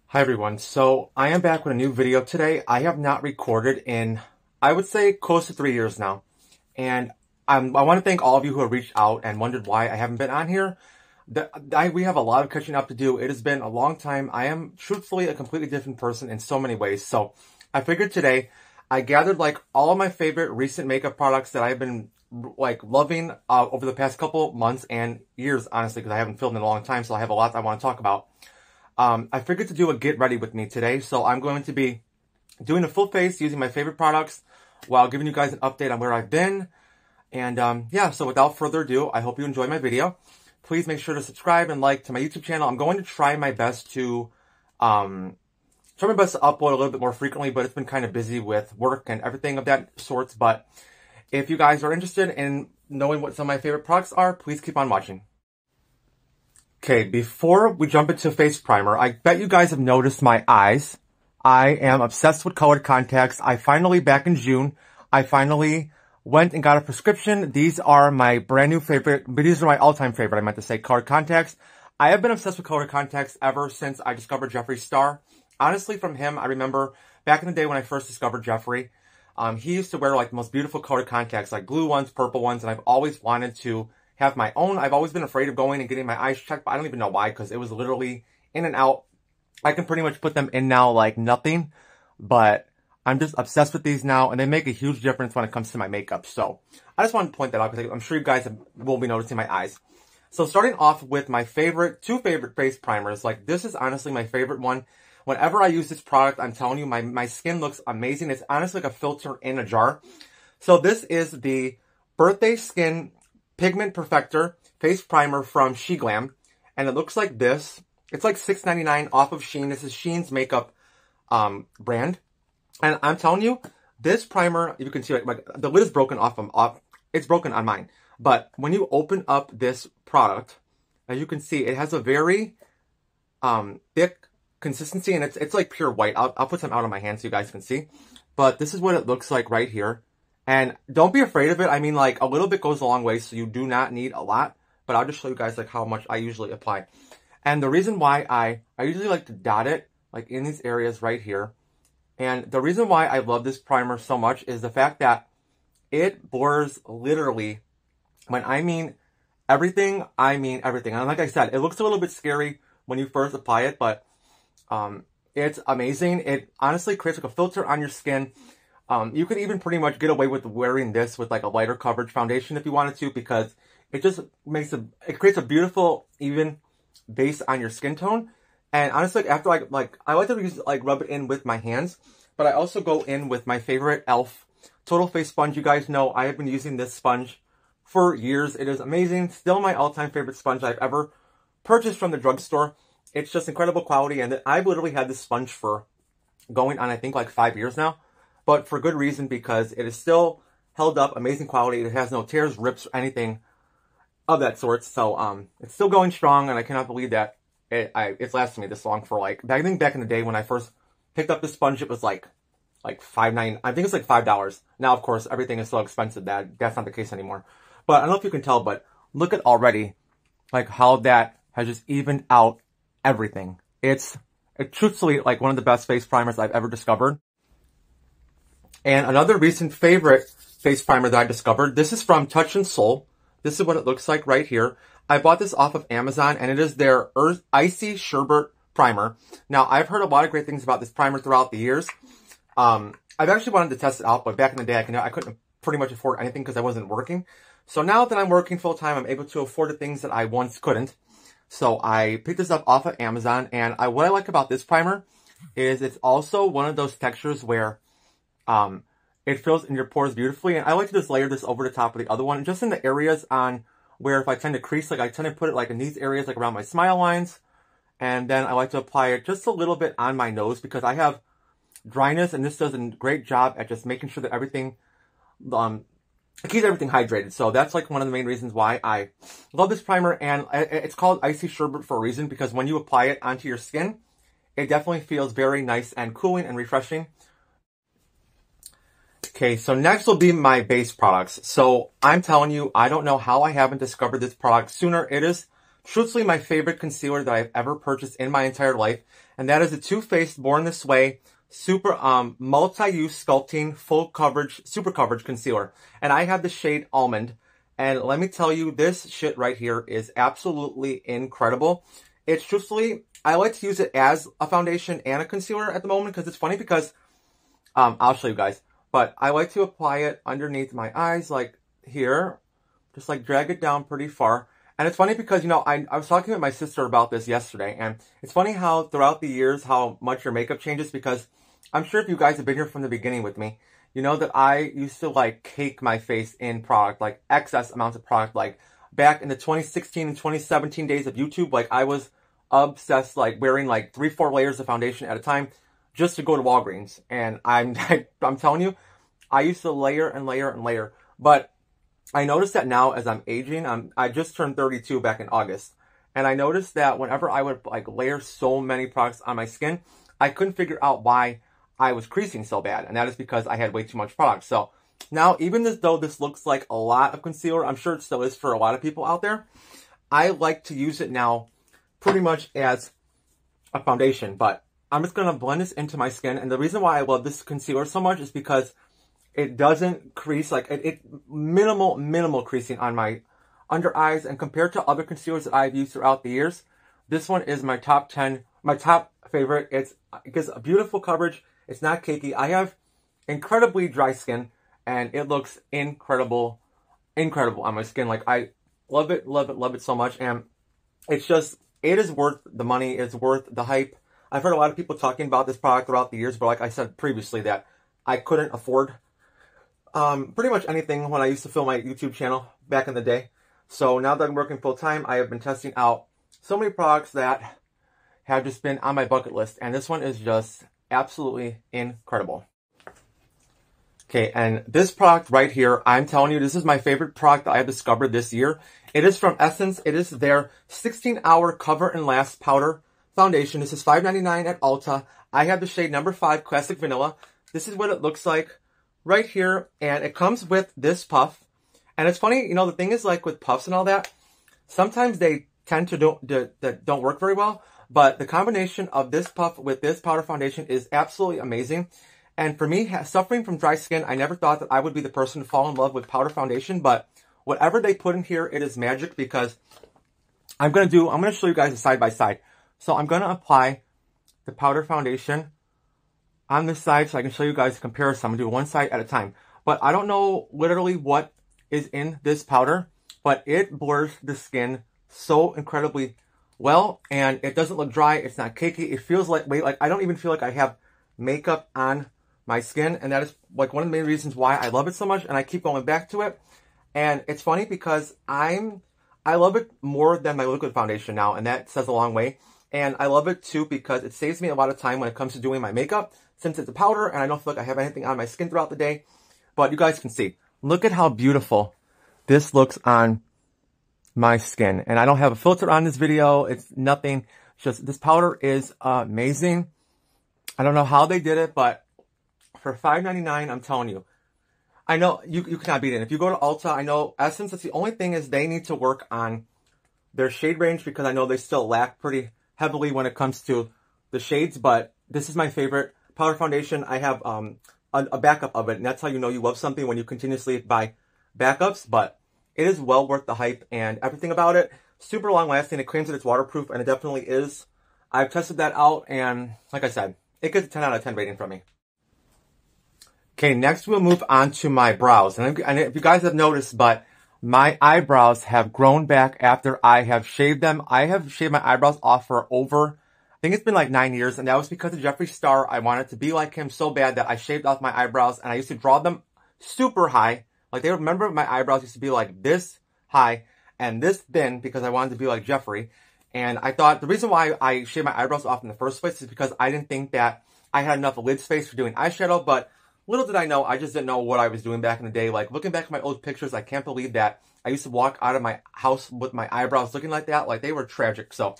Hi everyone, so I am back with a new video today. I have not recorded in, I would say, close to 3 years now. And I want to thank all of you who have reached out and wondered why I haven't been on here. We have a lot of catching up to do. It has been a long time. I am truthfully a completely different person in so many ways. So I figured today I gathered like all of my favorite recent makeup products that I've been like loving over the past couple months and years, honestly, because I haven't filmed in a long time. So I have a lot I want to talk about. I figured to do a get ready with me today, so I'm going to be doing a full face using my favorite products while giving you guys an update on where I've been. And yeah, so without further ado, I hope you enjoy my video. Please make sure to subscribe and like to my YouTube channel. I'm going to try my best to upload a little bit more frequently, but it's been kind of busy with work and everything of that sorts. But if you guys are interested in knowing what some of my favorite products are, please keep on watching. Okay, before we jump into face primer, I bet you guys have noticed my eyes. I am obsessed with colored contacts. Back in June, I finally went and got a prescription. These are my brand new favorite, but these are my all-time favorite, I meant to say, colored contacts. I have been obsessed with colored contacts ever since I discovered Jeffree Star. Honestly, from him, I remember back in the day when I first discovered Jeffree, he used to wear like the most beautiful colored contacts, like blue ones, purple ones, and I've always wanted to have my own. I've always been afraid of going and getting my eyes checked, but I don't even know why, because it was literally in and out. I can pretty much put them in now like nothing, but I'm just obsessed with these now, and they make a huge difference when it comes to my makeup. So I just wanted to point that out, because I'm sure you guys will be noticing my eyes. So starting off with my two favorite face primers, like this is honestly my favorite one. Whenever I use this product, I'm telling you, my skin looks amazing. It's honestly like a filter in a jar. So this is the Birthday Skin Pigment Perfector Face Primer from Sheglam, and it looks like this. It's like $6.99 off of Shein. This is Shein's makeup brand, and I'm telling you, this primer, you can see like the lid is broken off. It's broken on mine, but when you open up this product, as you can see, it has a very thick consistency, and it's like pure white. I'll put some out on my hand so you guys can see, but this is what it looks like right here. And don't be afraid of it. I mean, like, a little bit goes a long way, so you do not need a lot. But I'll just show you guys, like, how much I usually apply. And the reason why I usually like to dot it, like, in these areas right here. And the reason why I love this primer so much is the fact that it blurs literally, when I mean everything, I mean everything. And like I said, it looks a little bit scary when you first apply it, but it's amazing. It honestly creates, like, a filter on your skin. You could even pretty much get away with wearing this with like a lighter coverage foundation if you wanted to, because it just it creates a beautiful, even base on your skin tone. And honestly, after I like to rub it in with my hands, but I also go in with my favorite e.l.f. Total Face Sponge. You guys know I have been using this sponge for years. It is amazing. Still my all-time favorite sponge I've ever purchased from the drugstore. It's just incredible quality, and I've literally had this sponge for going on, I think, like 5 years now. But for good reason, because it is still held up, amazing quality. It has no tears, rips, anything of that sort. So it's still going strong, and I cannot believe that it's lasted me this long for like, I think back in the day when I first picked up this sponge, it was like $5.99. I think it's like $5. Now, of course, everything is so expensive that that's not the case anymore. But I don't know if you can tell, but look at already like how that has just evened out everything. It's truthfully like one of the best face primers I've ever discovered. And another recent favorite face primer that I discovered, this is from Touch in Sol. This is what it looks like right here. I bought this off of Amazon, and it is their Icy Sherbet Primer. Now, I've heard a lot of great things about this primer throughout the years. I've actually wanted to test it out, but back in the day, I couldn't pretty much afford anything because I wasn't working. So now that I'm working full-time, I'm able to afford the things that I once couldn't. So I picked this up off of Amazon, and what I like about this primer is it's also one of those textures where it fills in your pores beautifully, and I like to just layer this over the top of the other one, just in the areas on where if I tend to crease, like I tend to put it like in these areas, like around my smile lines, and then I like to apply it just a little bit on my nose because I have dryness, and this does a great job at just making sure that everything, it keeps everything hydrated. So that's like one of the main reasons why I love this primer, and it's called Icy Sherbet for a reason, because when you apply it onto your skin, it definitely feels very nice and cooling and refreshing. Okay, so next will be my base products. So I'm telling you, I don't know how I haven't discovered this product sooner. It is truthfully my favorite concealer that I've ever purchased in my entire life. And that is the Too Faced Born This Way Super Multi-Use Sculpting Full Coverage Super Coverage Concealer. And I have the shade Almond. And let me tell you, this shit right here is absolutely incredible. It's truthfully, I like to use it as a foundation and a concealer at the moment because it's funny because, I'll show you guys. But I like to apply it underneath my eyes, like here. Just like drag it down pretty far. And it's funny because, you know, I was talking with my sister about this yesterday. And it's funny how throughout the years, how much your makeup changes. Because I'm sure if you guys have been here from the beginning with me, you know that I used to like cake my face in product, like excess amounts of product. Like back in the 2016 and 2017 days of YouTube, like I was obsessed, like wearing like 3-4 layers of foundation at a time just to go to Walgreens. And I'm telling you, I used to layer and layer and layer. But I noticed that now as I'm aging, I just turned 32 back in August. And I noticed that whenever I would like layer so many products on my skin, I couldn't figure out why I was creasing so bad. And that is because I had way too much product. So now, even though this looks like a lot of concealer, I'm sure it still is for a lot of people out there, I like to use it now pretty much as a foundation. But I'm just going to blend this into my skin. And the reason why I love this concealer so much is because it doesn't crease, like it minimal creasing on my under eyes. And compared to other concealers that I've used throughout the years, this one is my top favorite. It gives a beautiful coverage. It's not cakey. I have incredibly dry skin and it looks incredible on my skin. Like I love it so much. And it's just, it is worth the money. It's worth the hype. I've heard a lot of people talking about this product throughout the years, but like I said previously that I couldn't afford pretty much anything when I used to film my YouTube channel back in the day. So now that I'm working full time, I have been testing out so many products that have just been on my bucket list. And this one is just absolutely incredible. Okay, and this product right here, I'm telling you, this is my favorite product that I have discovered this year. It is from Essence. It is their 16-hour Cover and Last Powder Foundation. This is $5.99 at Ulta. I have the shade number 5, Classic Vanilla. This is what it looks like right here, and it comes with this puff. And it's funny, you know, the thing is like with puffs and all that, sometimes they tend to don't work very well, but the combination of this puff with this powder foundation is absolutely amazing. And for me, suffering from dry skin, I never thought that I would be the person to fall in love with powder foundation, but whatever they put in here, it is magic because I'm going to show you guys a side by side. So I'm going to apply the powder foundation on this side so I can show you guys the comparison. I'm going to do one side at a time. But I don't know literally what is in this powder, but it blurs the skin so incredibly well, and it doesn't look dry. It's not cakey. It feels like I don't even feel like I have makeup on my skin, and that is like one of the main reasons why I love it so much, and I keep going back to it. And it's funny because I love it more than my liquid foundation now, and that says a long way. And I love it too because it saves me a lot of time when it comes to doing my makeup, since it's a powder and I don't feel like I have anything on my skin throughout the day. But you guys can see, look at how beautiful this looks on my skin. And I don't have a filter on this video. It's nothing. Just this powder is amazing. I don't know how they did it, but for $5.99, I'm telling you, I know you cannot beat it. If you go to Ulta, I know Essence, that's the only thing is they need to work on their shade range because I know they still lack pretty heavily when it comes to the shades, but this is my favorite powder foundation. I have a backup of it, and that's how you know you love something, when you continuously buy backups. But it is well worth the hype and everything about it. Super long lasting. It claims that it's waterproof, and it definitely is. I've tested that out, and like I said, it gets a 10 out of 10 rating from me. Okay, next we'll move on to my brows. And if you guys have noticed, but my eyebrows have grown back after I have shaved them. I have shaved my eyebrows off for over, I think it's been like 9 years, and that was because of Jeffree Star. I wanted to be like him so bad that I shaved off my eyebrows, and I used to draw them super high. Like, they remember my eyebrows used to be like this high and this thin because I wanted to be like Jeffree. And I thought the reason why I shaved my eyebrows off in the first place is because I didn't think that I had enough lid space for doing eyeshadow, but little did I know, I just didn't know what I was doing back in the day. Like, looking back at my old pictures, I can't believe that I used to walk out of my house with my eyebrows looking like that. Like, they were tragic. So,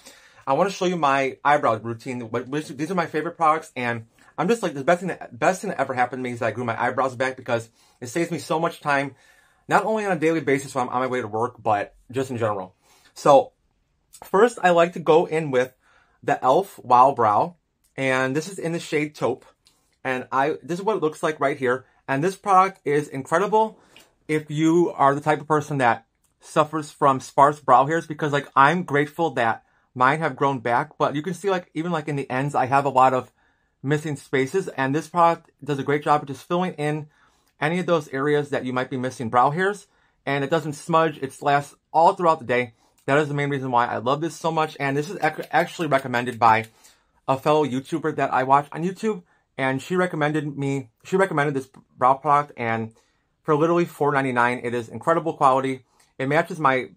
I want to show you my eyebrow routine. These are my favorite products, and I'm just like, the best thing that ever happened to me is that I grew my eyebrows back because it saves me so much time, not only on a daily basis when I'm on my way to work, but just in general. So, First, I like to go in with the e.l.f. Wow Brow, and this is in the shade Taupe. And this is what it looks like right here. And this product is incredible if you are the type of person that suffers from sparse brow hairs, because like I'm grateful that mine have grown back, but you can see like even like in the ends I have a lot of missing spaces, and this product does a great job of just filling in any of those areas that you might be missing brow hairs, and it doesn't smudge. It lasts all throughout the day. That is the main reason why I love this so much, and this is actually recommended by a fellow YouTuber that I watch on YouTube, and she recommended this brow product, and for literally $4.99, it is incredible quality. It matches my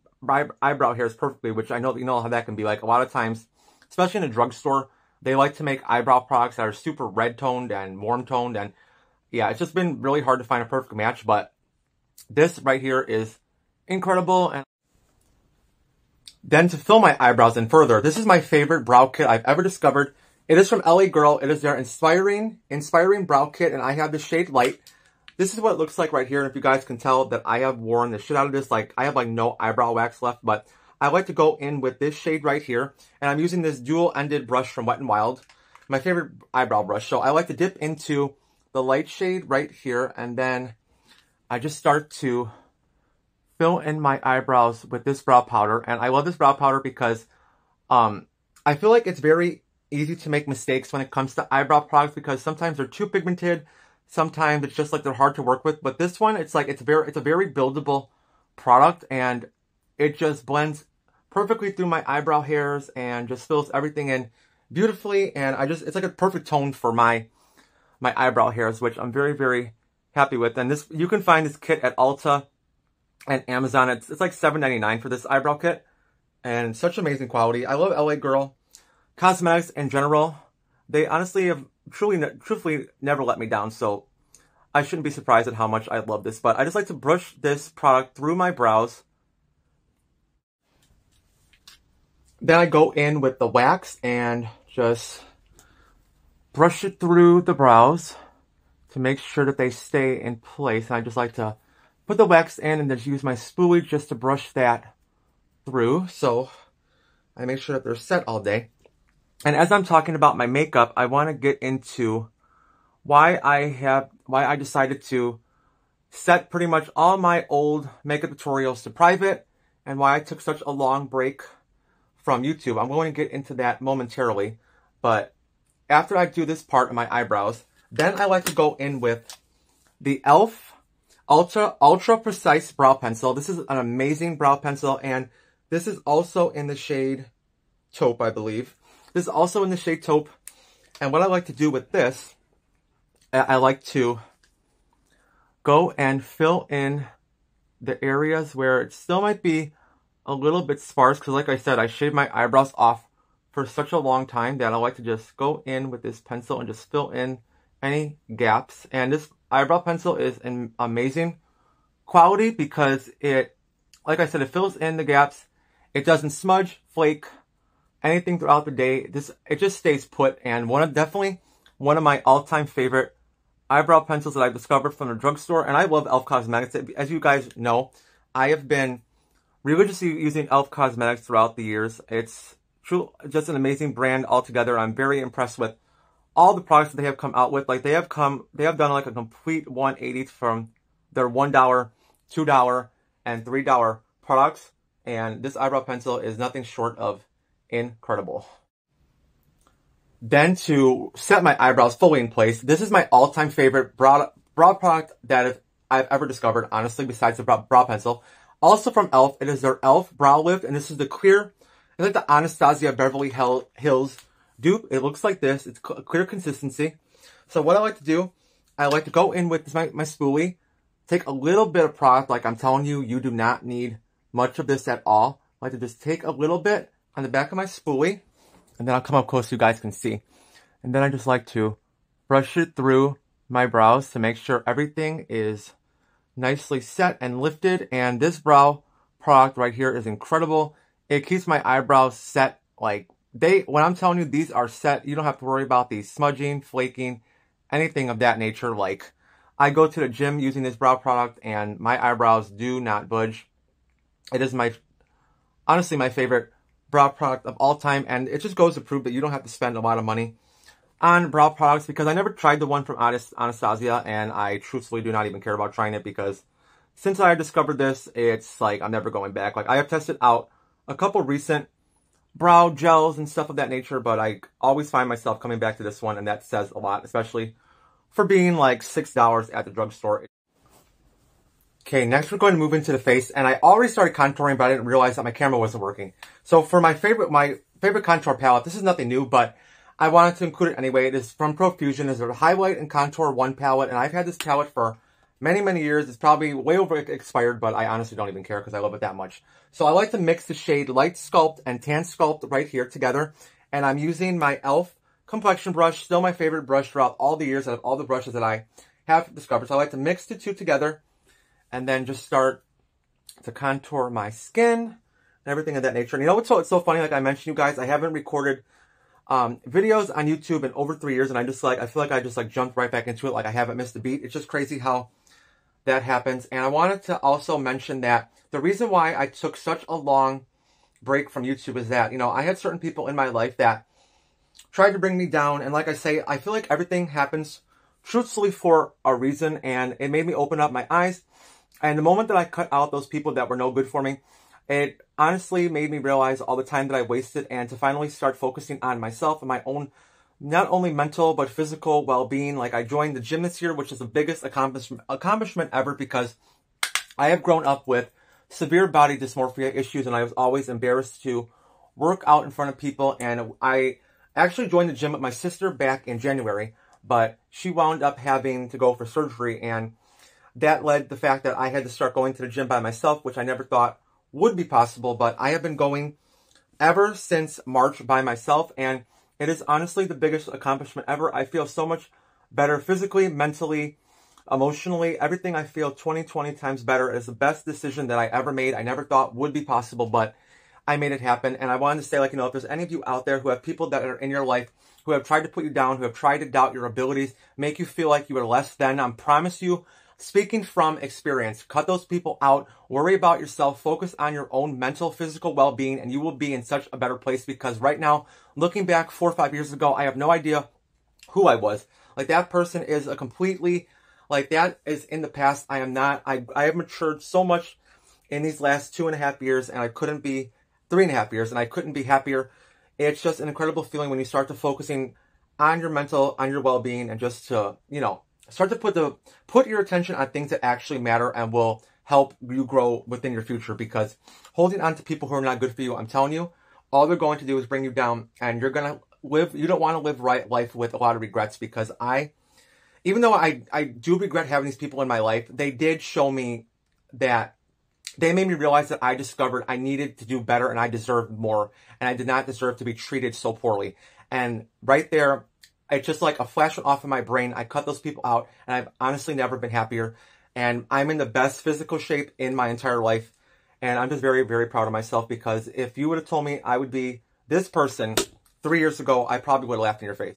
eyebrow hairs perfectly, which I know you know how that can be. Like a lot of times, especially in a drugstore, they like to make eyebrow products that are super red toned and warm toned, and yeah, it's just been really hard to find a perfect match, but this right here is incredible. And then to fill my eyebrows in further, this is my favorite brow kit I've ever discovered. It is from LA Girl. It is their inspiring brow kit, and I have the shade Light. This is what it looks like right here, and if you guys can tell that I have worn the shit out of this, like I have like no eyebrow wax left, but I like to go in with this shade right here, and I'm using this dual-ended brush from Wet n Wild, my favorite eyebrow brush. So I like to dip into the light shade right here, and then I just start to fill in my eyebrows with this brow powder. And I love this brow powder because I feel like it's very easy to make mistakes when it comes to eyebrow products, because sometimes they're too pigmented, sometimes it's just like they're hard to work with. But this one, it's like it's a very buildable product, and it just blends perfectly through my eyebrow hairs and just fills everything in beautifully. And it's like a perfect tone for my eyebrow hairs, which I'm very happy with. And this, you can find this kit at Ulta and Amazon. It's like $7.99 for this eyebrow kit, and such amazing quality. I love LA Girl cosmetics in general. They honestly have truthfully never let me down, so I shouldn't be surprised at how much I love this. But I just like to brush this product through my brows. Then I go in with the wax and just brush it through the brows to make sure that they stay in place. And I just like to put the wax in and just use my spoolie just to brush that through, so I make sure that they're set all day. And as I'm talking about my makeup, I want to get into why I decided to set pretty much all my old makeup tutorials to private, and why I took such a long break from YouTube. I'm going to get into that momentarily, but after I do this part of my eyebrows, then I like to go in with the e.l.f. Ultra Precise Brow Pencil. This is an amazing brow pencil, and this is also in the shade Taupe, I believe. This is also in the shade Taupe, and what I like to do with this, I like to go and fill in the areas where it still might be a little bit sparse, because like I said, I shaved my eyebrows off for such a long time that I like to just go in with this pencil and just fill in any gaps. And this eyebrow pencil is an amazing quality because it, like I said, it fills in the gaps. It doesn't smudge, flake, anything throughout the day. It just stays put, and definitely one of my all-time favorite eyebrow pencils that I've discovered from the drugstore. And I love e.l.f. Cosmetics. As you guys know, I have been religiously using e.l.f. Cosmetics throughout the years. It's just an amazing brand altogether. I'm very impressed with all the products that they have come out with. Like they have done like a complete 180 from their $1, $2, and $3 products. And this eyebrow pencil is nothing short of incredible. Then to set my eyebrows fully in place, this is my all-time favorite brow product that I've ever discovered, honestly, besides the brow pencil. Also from e.l.f., it is their e.l.f. Brow Lift, and this is the clear, it's like the Anastasia Beverly Hills dupe. It looks like this. It's a clear consistency. So what I like to do, I like to go in with my spoolie, take a little bit of product. Like I'm telling you, you do not need much of this at all. I like to just take a little bit on the back of my spoolie, and then I'll come up close so you guys can see. And then I just like to brush it through my brows to make sure everything is nicely set and lifted. And this brow product right here is incredible. It keeps my eyebrows set. Like when I'm telling you these are set, you don't have to worry about these smudging, flaking, anything of that nature. Like I go to the gym using this brow product and my eyebrows do not budge. It is honestly my favorite brow product of all time, and it just goes to prove that you don't have to spend a lot of money on brow products, because I never tried the one from Anastasia, and I truthfully do not even care about trying it, because since I discovered this, it's like I'm never going back. Like, I have tested out a couple recent brow gels and stuff of that nature, but I always find myself coming back to this one, and that says a lot, especially for being like $6 at the drugstore. Okay, next we're going to move into the face, and I already started contouring, but I didn't realize that my camera wasn't working. So for my favorite contour palette, this is nothing new, but I wanted to include it anyway. It is from Profusion. It's a highlight and contour 1 palette, and I've had this palette for many, many years. It's probably way over expired, but I honestly don't even care because I love it that much. So I like to mix the shade Light Sculpt and Tan Sculpt right here together, and I'm using my e.l.f. complexion brush, still my favorite brush throughout all the years out of all the brushes that I have discovered. So I like to mix the two together and then just start to contour my skin and everything of that nature. And you know what's so funny? Like I mentioned, you guys, I haven't recorded videos on YouTube in over 3 years, and I feel like I just jumped right back into it. Like I haven't missed a beat. It's just crazy how that happens. And I wanted to also mention that the reason why I took such a long break from YouTube is that, you know, I had certain people in my life that tried to bring me down. And like I say, I feel like everything happens truthfully for a reason, and it made me open up my eyes. And the moment that I cut out those people that were no good for me, it honestly made me realize all the time that I wasted, and to finally start focusing on myself and my own, not only mental, but physical well-being. Like I joined the gym this year, which is the biggest accomplishment ever, because I have grown up with severe body dysmorphia issues, and I was always embarrassed to work out in front of people. And I actually joined the gym with my sister back in January, but she wound up having to go for surgery, and that led to the fact that I had to start going to the gym by myself, which I never thought would be possible. But I have been going ever since March by myself, and it is honestly the biggest accomplishment ever. I feel so much better physically, mentally, emotionally. Everything I feel 20 times better. It's the best decision that I ever made. I never thought would be possible, but I made it happen. And I wanted to say, like, you know, if there's any of you out there who have people that are in your life who have tried to put you down, who have tried to doubt your abilities, make you feel like you are less than, I promise you, speaking from experience, cut those people out, worry about yourself, focus on your own mental, physical well-being, and you will be in such a better place. Because right now, looking back 4 or 5 years ago, I have no idea who I was. Like, that person is a completely, like, that is in the past. I am not. I have matured so much in these last 2.5 years, and I couldn't be 3.5 years, and I couldn't be happier. It's just an incredible feeling when you start to focusing on your mental, on your well-being, and just to, you know, start to put your attention on things that actually matter and will help you grow within your future. Because holding on to people who are not good for you, I'm telling you, all they're going to do is bring you down, and you don't want to live life with a lot of regrets. Because even though I do regret having these people in my life, they did show me that they made me realize that I discovered I needed to do better, and I deserved more, and I did not deserve to be treated so poorly. And right there, it's just like a flash went off in my brain. I cut those people out, and I've honestly never been happier. And I'm in the best physical shape in my entire life. And I'm just very, very proud of myself, because if you would have told me I would be this person 3 years ago, I probably would have laughed in your face.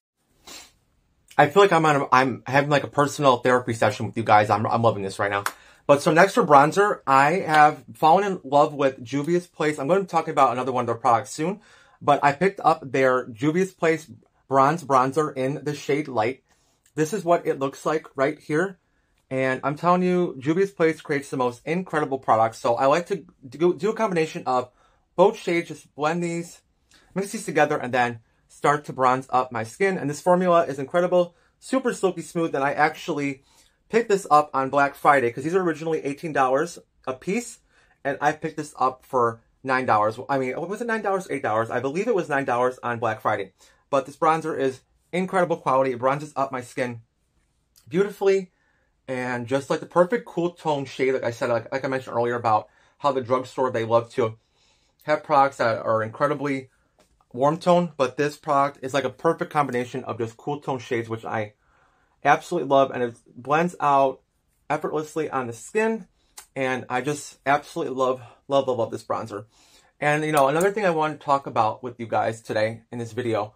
I feel like I'm having like a personal therapy session with you guys. I'm loving this right now. But so next for bronzer, I have fallen in love with Juvia's Place. I'm going to be talking about another one of their products soon, but I picked up their Juvia's Place Bronze Bronzer in the shade Light. This is what it looks like right here. And I'm telling you, Juvia's Place creates the most incredible products. So I like to do a combination of both shades, just blend these, mix these together, and then start to bronze up my skin. And this formula is incredible, super silky smooth. And I actually picked this up on Black Friday, because these are originally $18 a piece, and I picked this up for $9. I mean, was it $9 or $8? I believe it was $9 on Black Friday. But this bronzer is incredible quality. It bronzes up my skin beautifully, and just like the perfect cool tone shade. Like I said, like I mentioned earlier about how the drugstore, they love to have products that are incredibly warm tone, but this product is like a perfect combination of just cool tone shades, which I absolutely love, and it blends out effortlessly on the skin, and I just absolutely love this bronzer. And, you know, another thing I want to talk about with you guys today in this video,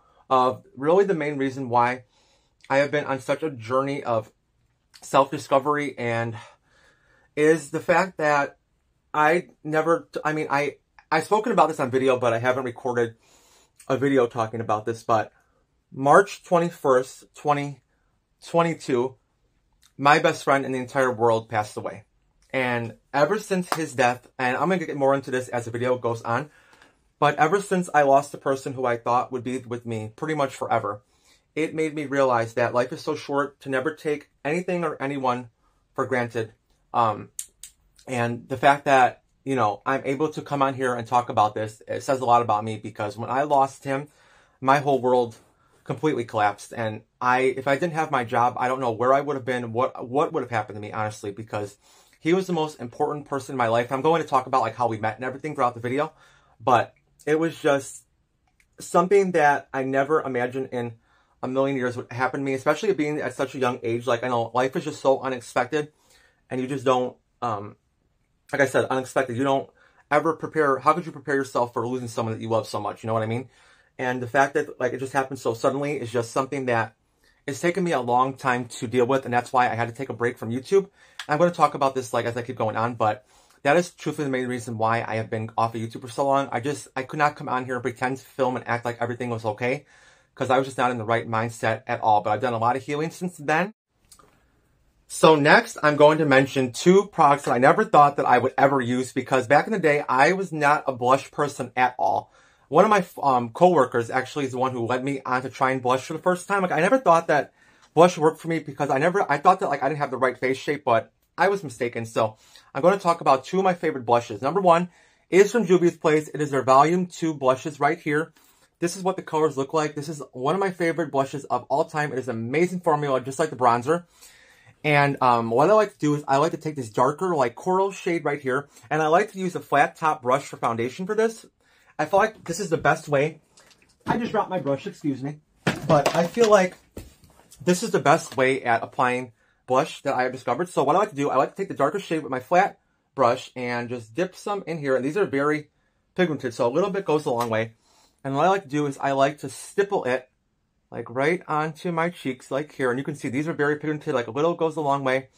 really the main reason why I have been on such a journey of self-discovery, and is the fact that I I've spoken about this on video, but I haven't recorded a video talking about this. But March 21st, 2022, my best friend in the entire world passed away. And ever since his death, and I'm going to get more into this as the video goes on, but ever since I lost the person who I thought would be with me pretty much forever, it made me realize that life is so short to never take anything or anyone for granted. And the fact that, you know, I'm able to come on here and talk about this, it says a lot about me, because when I lost him, my whole world completely collapsed. And if I didn't have my job, I don't know where I would have been, what would have happened to me, honestly, because he was the most important person in my life. I'm going to talk about like how we met and everything throughout the video, but it was just something that I never imagined in a million years would happen to me, especially being at such a young age. Like, I know life is just so unexpected, and you just don't, like I said, unexpected. You don't ever prepare. How could you prepare yourself for losing someone that you love so much? You know what I mean? And the fact that like it just happened so suddenly is just something that it's taken me a long time to deal with, and that's why I had to take a break from YouTube. And I'm going to talk about this like as I keep going on, but that is truthfully the main reason why I have been off of YouTube for so long. I could not come on here and pretend to film and act like everything was okay, because I was just not in the right mindset at all. But I've done a lot of healing since then. So next, I'm going to mention two products that I never thought that I would ever use, because back in the day, I was not a blush person at all. One of my co-workers actually is the one who led me on to try and blush for the first time. Like, I never thought that blush worked for me, because I thought that like I didn't have the right face shape, but I was mistaken. So I'm going to talk about two of my favorite blushes. Number one is from Juvia's place. It is their Volume 2 blushes right here. This is what the colors look like. This is one of my favorite blushes of all time. It is an amazing formula, just like the bronzer. And what I like to do is I like to take this darker, like coral shade right here, and I like to use a flat top brush for foundation for this. I feel like this is the best way. I just dropped my brush, excuse me. But I feel like this is the best way at applying blush that I have discovered. So what I like to do, I like to take the darker shade with my flat brush and just dip some in here. And these are very pigmented, so a little bit goes a long way. And what I like to do is I like to stipple it like right onto my cheeks, like here. And you can see these are very pigmented, like a little goes a long way.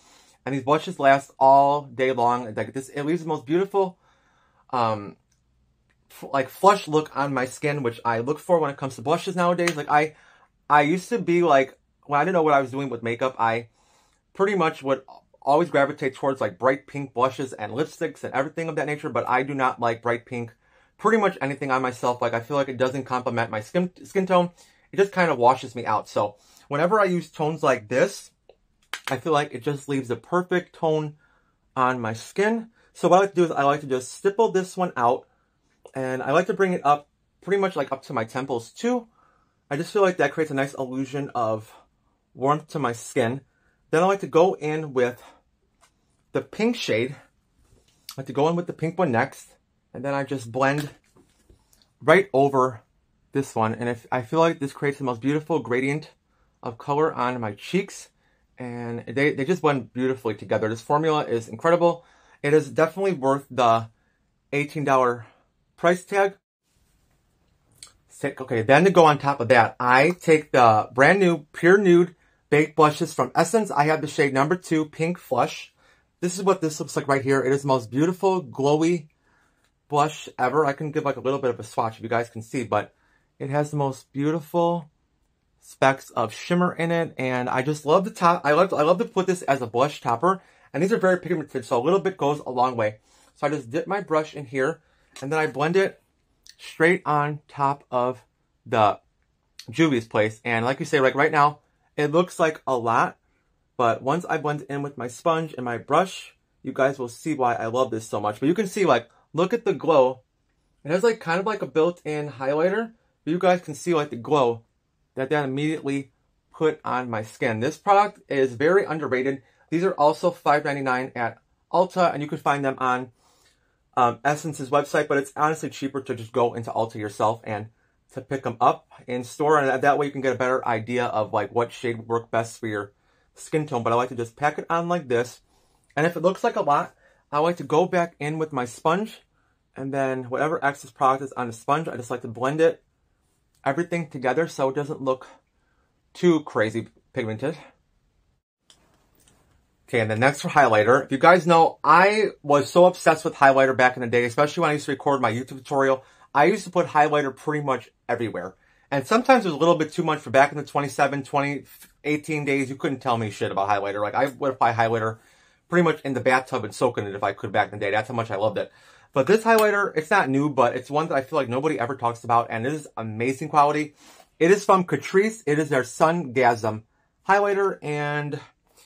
And these blushes last all day long. Like this, it leaves the most beautiful, like flush look on my skin, which I look for when it comes to blushes nowadays. Like I used to be like, when I didn't know what I was doing with makeup, I pretty much would always gravitate towards like bright pink blushes and lipsticks and everything of that nature, but I do not like bright pink pretty much anything on myself. Like, I feel like it doesn't complement my skin tone. It just kind of washes me out. So whenever I use tones like this, I feel like it just leaves the perfect tone on my skin. So what I like to do is I like to just stipple this one out, and I like to bring it up pretty much like up to my temples too. I just feel like that creates a nice illusion of warmth to my skin. Then I like to go in with the pink shade. I like to go in with the pink one next. And then I just blend right over this one. And I feel like this creates the most beautiful gradient of color on my cheeks. And they just blend beautifully together. This formula is incredible. It is definitely worth the $18 price tag. Okay, then to go on top of that, I take the brand new Pure Nude Baked Blushes from Essence. I have the shade number 2, Pink Flush. This is what this looks like right here. It is the most beautiful, glowy blush ever. I can give like a little bit of a swatch if you guys can see, but it has the most beautiful specks of shimmer in it, and I just love the top. I love to put this as a blush topper, and these are very pigmented, so a little bit goes a long way. So I just dip my brush in here, and then I blend it straight on top of the Juvia's place. And like you say, like right now, it looks like a lot, but once I blend it in with my sponge and my brush, you guys will see why I love this so much. But you can see, like, look at the glow. It has like kind of like a built-in highlighter, but you guys can see like the glow that immediately put on my skin. This product is very underrated. These are also $5.99 at Ulta, and you can find them on Essence's website, but it's honestly cheaper to just go into Ulta yourself and to pick them up in store, and that way you can get a better idea of like what shade would work best for your skin tone. But I like to just pack it on like this, and if it looks like a lot, I like to go back in with my sponge, and then whatever excess product is on the sponge, I just like to blend it, everything together, so it doesn't look too crazy pigmented. Okay, and then next for highlighter. If you guys know, I was so obsessed with highlighter back in the day, especially when I used to record my YouTube tutorial. I used to put highlighter pretty much everywhere. And sometimes it was a little bit too much for back in the 2018 days. You couldn't tell me shit about highlighter. Like, I would apply highlighter pretty much in the bathtub and soak in it if I could back in the day. That's how much I loved it. But this highlighter, it's not new, but it's one that I feel like nobody ever talks about, and it is amazing quality. It is from Catrice. It is their Sungasm highlighter, and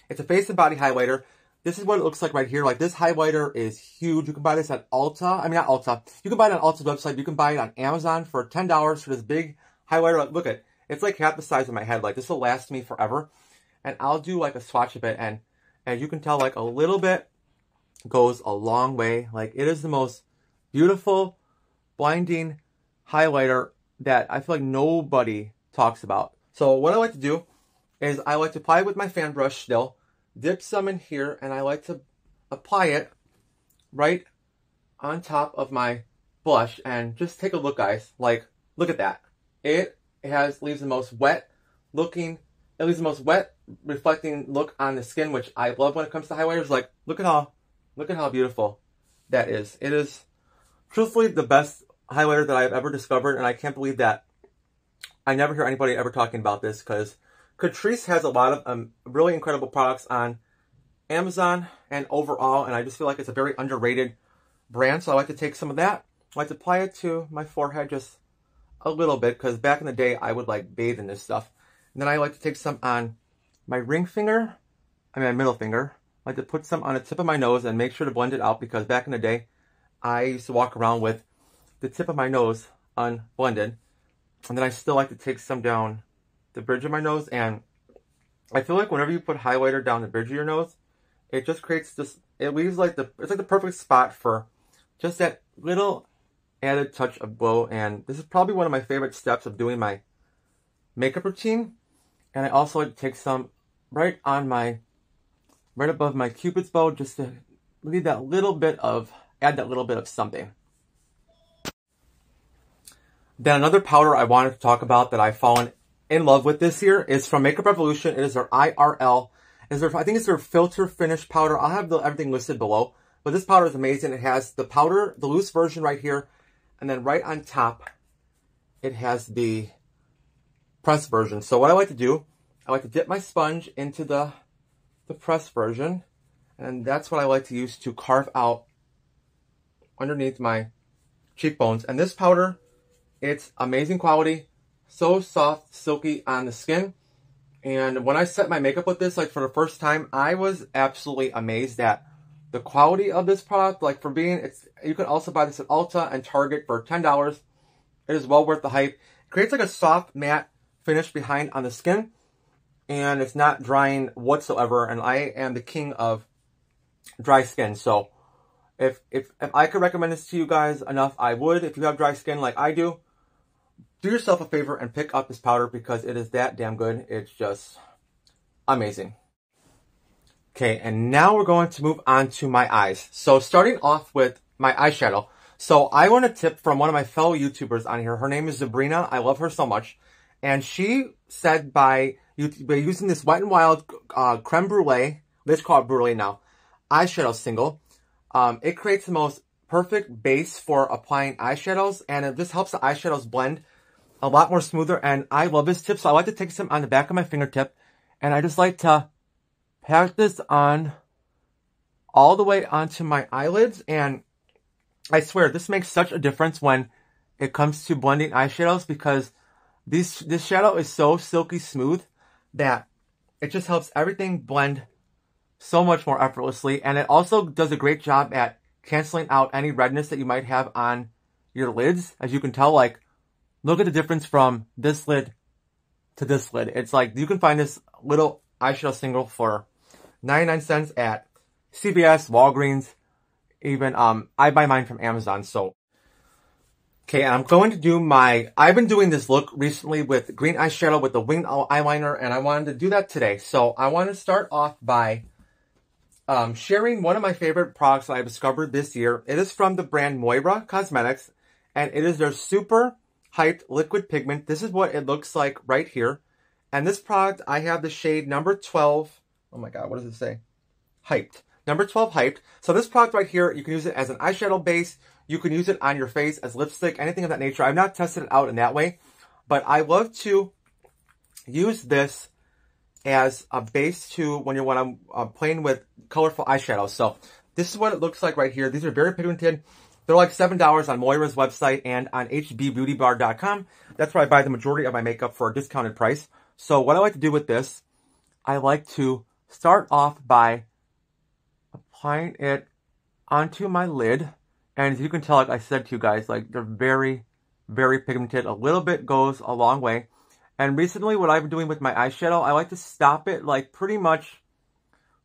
it's a face and body highlighter. This is what it looks like right here. Like, this highlighter is huge. You can buy this at Ulta. I mean, not Ulta. You can buy it on Ulta's website. You can buy it on Amazon for $10 for this big highlighter. Look at, it's like half the size of my head. Like, this will last me forever. And I'll do like a swatch of it, and as you can tell, like, a little bit goes a long way. Like, it is the most beautiful, blinding highlighter that I feel like nobody talks about. So what I like to do is I like to apply it with my fan brush still, dip some in here, and I like to apply it right on top of my blush. And just take a look, guys. Like, look at that. It leaves the most wet looking, it leaves the most wet reflecting look on the skin, which I love when it comes to highlighters. Like, look at how beautiful that is. It is truthfully the best highlighter that I've ever discovered, and I can't believe that I never hear anybody ever talking about this, because Catrice has a lot of really incredible products on Amazon and overall, and I just feel like it's a very underrated brand. So I like to take some of that. I like to apply it to my forehead just a little bit, because back in the day I would like bathe in this stuff. And then I like to take some on my ring finger, my middle finger. I like to put some on the tip of my nose and make sure to blend it out, because back in the day I used to walk around with the tip of my nose unblended. And then I still like to take some down the bridge of my nose, and I feel like whenever you put highlighter down the bridge of your nose, it just creates this, it leaves like it's like the perfect spot for just that little added touch of glow. And this is probably one of my favorite steps of doing my makeup routine. And I also like to take some right above my Cupid's bow, just to leave that little bit of, add that little bit of something. Then another powder I wanted to talk about that I've fallen in love with this year is from Makeup Revolution. It is their IRL. I think it's their filter finish powder. I'll have everything listed below. But this powder is amazing. It has the powder, the loose version right here. And then right on top, it has the pressed version. So what I like to do, I like to dip my sponge into the pressed version. And that's what I like to use to carve out underneath my cheekbones. And this powder, it's amazing quality. So soft, silky on the skin. And when I set my makeup with this, like for the first time, I was absolutely amazed at the quality of this product. Like, for being, you can also buy this at Ulta and Target for $10. It is well worth the hype. It creates like a soft matte finish behind on the skin, and it's not drying whatsoever. And I am the king of dry skin. So if I could recommend this to you guys enough, I would. If you have dry skin like I do, do yourself a favor and pick up this powder, because it is that damn good. It's just amazing. Okay, and now we're going to move on to my eyes. So starting off with my eyeshadow. So I want a tip from one of my fellow YouTubers on here. Her name is Sabrina. I love her so much. And she said by using this Wet n Wild Creme Brulee, let's call it Brulee now, eyeshadow single, it creates the most perfect base for applying eyeshadows, and it just helps the eyeshadows blend a lot more smoother. And I love this tip, so I like to take some on the back of my fingertip, and I just like to pat this on all the way onto my eyelids. And I swear, this makes such a difference when it comes to blending eyeshadows, because this shadow is so silky smooth that it just helps everything blend so much more effortlessly. And it also does a great job at canceling out any redness that you might have on your lids. As you can tell, like, look at the difference from this lid to this lid. It's like, you can find this little eyeshadow single for 99 cents at CVS, Walgreens, even, I buy mine from Amazon. So, okay, and I'm going to do I've been doing this look recently with green eyeshadow with the winged eyeliner, and I wanted to do that today. So I want to start off by sharing one of my favorite products that I discovered this year. It is from the brand Moira Cosmetics, and it is their Super Hyped Liquid Pigment. This is what it looks like right here. And this product, I have the shade number 12. Oh my god, what does it say? Hyped. Number 12, Hyped. So this product right here, you can use it as an eyeshadow base. You can use it on your face as lipstick, anything of that nature. I've not tested it out in that way, but I love to use this as a base to when I'm playing with colorful eyeshadows. So this is what it looks like right here. These are very pigmented. They're like $7 on Moira's website and on hbbeautybar.com. That's where I buy the majority of my makeup for a discounted price. So what I like to do with this, I like to start off by applying it onto my lid. And as you can tell, like I said to you guys, like they're very, very pigmented. A little bit goes a long way. And recently what I've been doing with my eyeshadow, I like to stop it like pretty much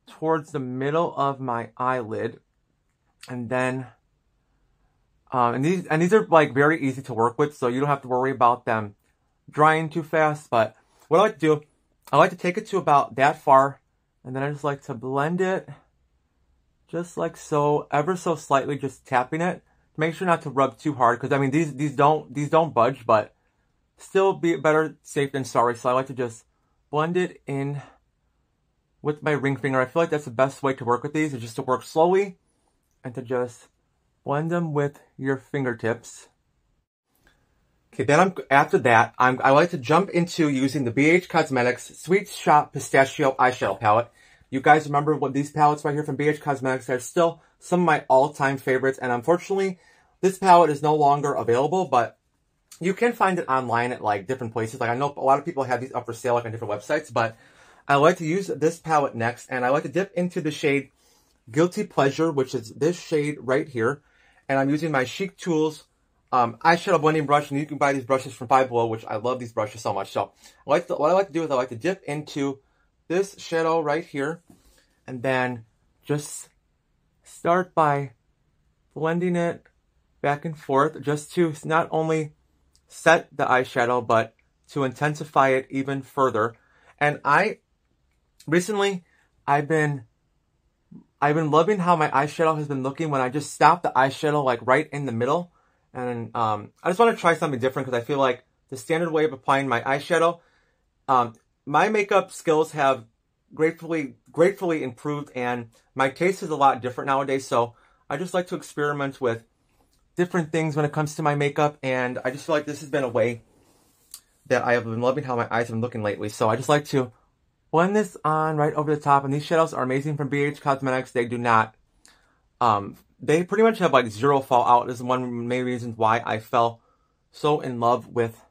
towards the middle of my eyelid. And then, and these are like very easy to work with, so you don't have to worry about them drying too fast. But what I like to do, I like to take it to about that far, and then I just like to blend it just like so, ever so slightly, just tapping it. Make sure not to rub too hard, because I mean these don't budge, but still be better safe than sorry. So I like to just blend it in with my ring finger. I feel like that's the best way to work with these, is just to work slowly and to just blend them with your fingertips. Okay, then after that, I like to jump into using the BH Cosmetics Sweet Shop Pistachio Eyeshadow Palette. You guys remember what these palettes right here from BH Cosmetics? They're still some of my all-time favorites, and unfortunately, this palette is no longer available, but you can find it online at like different places. Like I know a lot of people have these up for sale like on different websites, but I like to use this palette next, and I like to dip into the shade Guilty Pleasure, which is this shade right here. And I'm using my Chic Tools eyeshadow blending brush, and you can buy these brushes from Five Below, which I love these brushes so much. So what I like to do is I like to dip into this shadow right here, and then just start by blending it back and forth, just to not only set the eyeshadow, but to intensify it even further. And recently, I've been loving how my eyeshadow has been looking when I just stop the eyeshadow like right in the middle. And I just want to try something different, because I feel like the standard way of applying my eyeshadow, my makeup skills have gratefully improved, and my taste is a lot different nowadays. So I just like to experiment with different things when it comes to my makeup, and I just feel like this has been a way that I have been loving how my eyes have been looking lately. So I just like to blend this on right over the top, and these shadows are amazing from BH Cosmetics. They do not, they pretty much have like zero fallout. This is one of the main reasons why I fell so in love with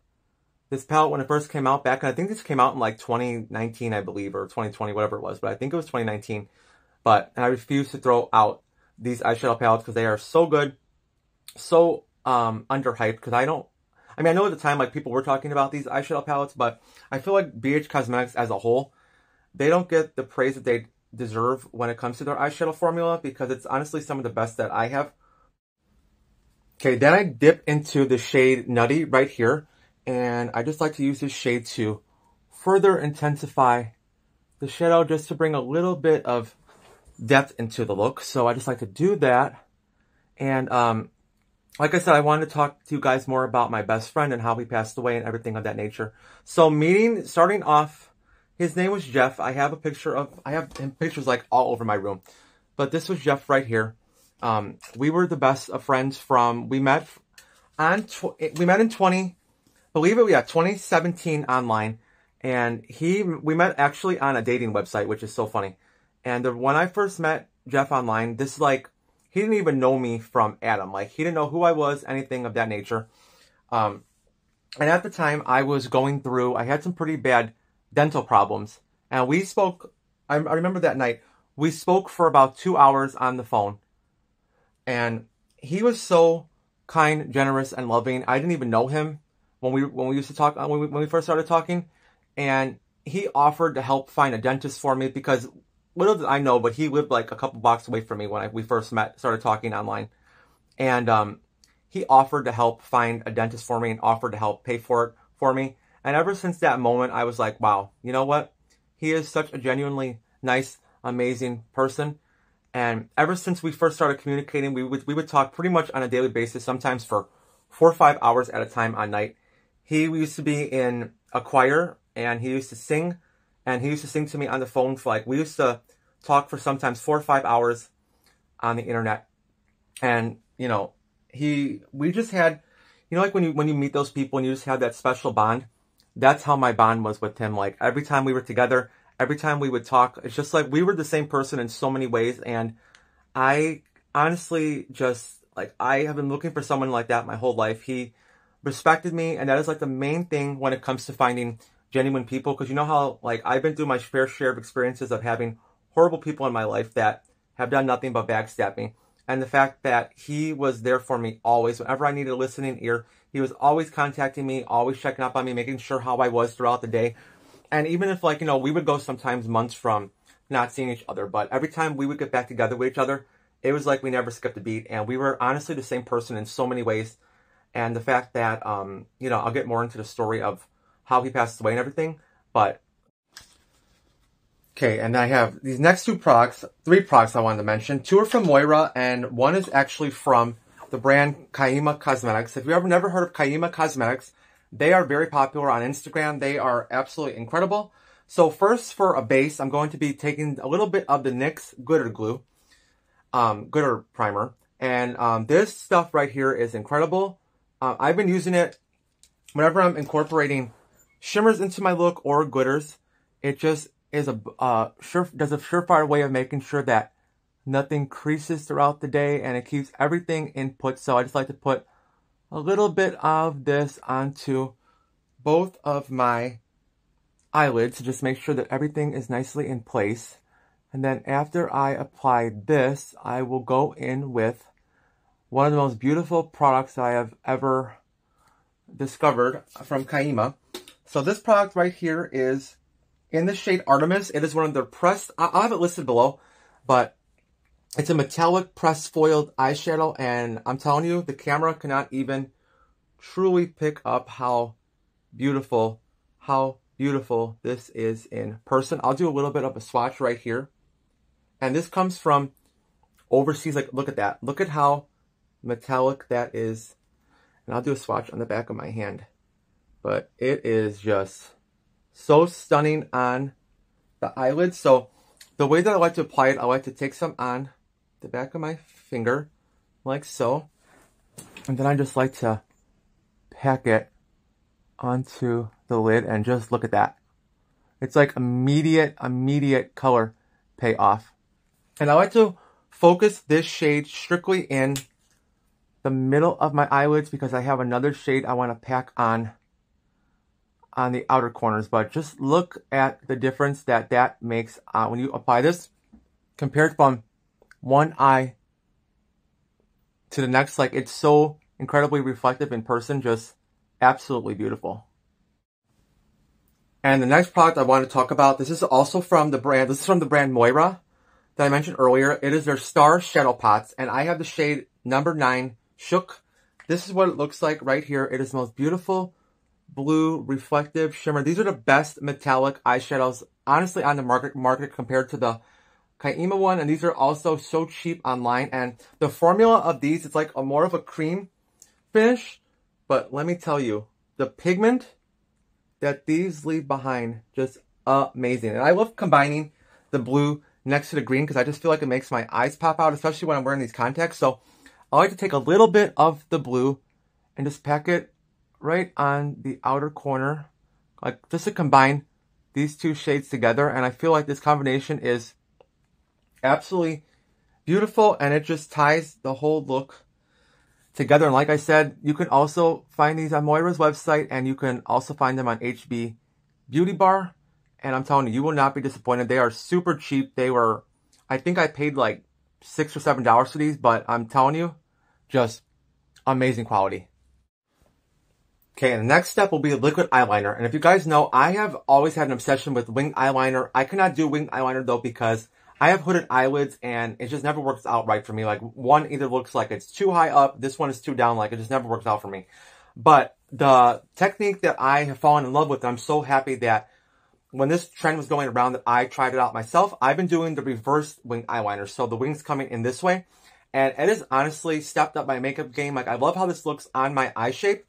this palette when it first came out back. And I think this came out in like 2019, I believe, or 2020, whatever it was. But I think it was 2019. And I refuse to throw out these eyeshadow palettes because they are so good, so underhyped. Because I know at the time like people were talking about these eyeshadow palettes, but I feel like BH Cosmetics as a whole, they don't get the praise that they deserve when it comes to their eyeshadow formula, because it's honestly some of the best that I have. Okay, then I dip into the shade Nutty right here, and I just like to use this shade to further intensify the shadow, just to bring a little bit of depth into the look. So I just like to do that. And like I said, I wanted to talk to you guys more about my best friend and how he passed away and everything of that nature. So starting off, his name was Jeff. I have him pictures like all over my room. But this was Jeff right here. We were the best of friends we met in 2017 online. And we met actually on a dating website, which is so funny. And when I first met Jeff online, he didn't even know me from Adam. Like, he didn't know who I was, anything of that nature. And at the time, I had some pretty bad dental problems. And we spoke, I remember that night, we spoke for about 2 hours on the phone. And he was so kind, generous, and loving. I didn't even know him when we used to talk, when we first started talking. And he offered to help find a dentist for me, because little did I know, but he lived like a couple blocks away from me when we first started talking online. And he offered to help find a dentist for me and offered to help pay for it for me. And ever since that moment, I was like, wow, you know what? He is such a genuinely nice, amazing person. And ever since we first started communicating, we would talk pretty much on a daily basis, sometimes for 4 or 5 hours at a time on night. He used to be in a choir, and he used to sing. And he used to sing to me on the phone for we used to talk for sometimes 4 or 5 hours on the internet. And, you know, we just had, you know, like when you meet those people and you just have that special bond. That's how my bond was with him. Like every time we were together, every time we would talk, it's just like we were the same person in so many ways. And I honestly just, like, I have been looking for someone like that my whole life. He respected me, and that is like the main thing when it comes to finding genuine people. Because you know how, like, I've been through my fair share of experiences of having horrible people in my life that have done nothing but backstab me. And the fact that he was there for me always, whenever I needed a listening ear, he was always contacting me, always checking up on me, making sure how I was throughout the day. And even if, like, you know, we would go sometimes months from not seeing each other, but every time we would get back together with each other, it was like we never skipped a beat. And we were honestly the same person in so many ways. And the fact that, you know, I'll get more into the story of how he passed away and everything. But, okay, and I have these next three products I wanted to mention. 2 are from Moira, and 1 is actually from the brand Kaima Cosmetics. If you've ever never heard of Kaima Cosmetics, they are very popular on Instagram. They are absolutely incredible. So first, for a base, I'm going to be taking a little bit of the NYX Glitter Glue, Glitter Primer. And this stuff right here is incredible. I've been using it whenever I'm incorporating shimmers into my look or glitters. It just is does a surefire way of making sure that nothing creases throughout the day, and it keeps everything in put. So I just like to put a little bit of this onto both of my eyelids to just make sure that everything is nicely in place. And then after I apply this, I will go in with one of the most beautiful products I have ever discovered from Kaima. So this product right here is in the shade Artemis. It is one of their pressed, I'll have it listed below, but it's a metallic pressed foiled eyeshadow, and I'm telling you, the camera cannot even truly pick up how beautiful this is in person. I'll do a little bit of a swatch right here. And this comes from overseas. Like, look at that. Look at how metallic that is. And I'll do a swatch on the back of my hand. But it is just so stunning on the eyelids. So the way that I like to apply it, I like to take some on the back of my finger, like so. And then I just like to pack it onto the lid, and just look at that. It's like immediate color payoff. And I like to focus this shade strictly in the middle of my eyelids because I have another shade I want to pack on the outer corners. But just look at the difference that makes when you apply this compared from one eye to the next. Like, it's so incredibly reflective in person, just absolutely beautiful. And the next product I want to talk about, this is also from the brand Moira that I mentioned earlier. It is their Star Shadow Pots, and I have the shade number 9 Shook. This is what it looks like right here. It is the most beautiful blue reflective shimmer. These are the best metallic eyeshadows, honestly, on the market compared to the Kaima one, and these are also so cheap online. And the formula of these, it's like more of a cream finish, but let me tell you, the pigment that these leave behind, just amazing. And I love combining the blue next to the green because I just feel like it makes my eyes pop out, especially when I'm wearing these contacts. So I like to take a little bit of the blue and just pack it right on the outer corner, like just to combine these two shades together. And I feel like this combination is absolutely beautiful, and it just ties the whole look together. And like I said, you can also find these on Moira's website, and you can also find them on HB Beauty Bar. And I'm telling you, you will not be disappointed. They are super cheap. They were, I think I paid like $6 or $7 for these, but I'm telling you, just amazing quality. Okay, and the next step will be a liquid eyeliner. And if you guys know, I have always had an obsession with winged eyeliner. I cannot do winged eyeliner though because I have hooded eyelids and it just never works out right for me. Like, one either looks like it's too high up, this one is too down, like it just never works out for me. But the technique that I have fallen in love with, and I'm so happy that when this trend was going around that I tried it out myself, I've been doing the reverse winged eyeliner. So the wings coming in this way. And it has honestly stepped up my makeup game. Like, I love how this looks on my eye shape.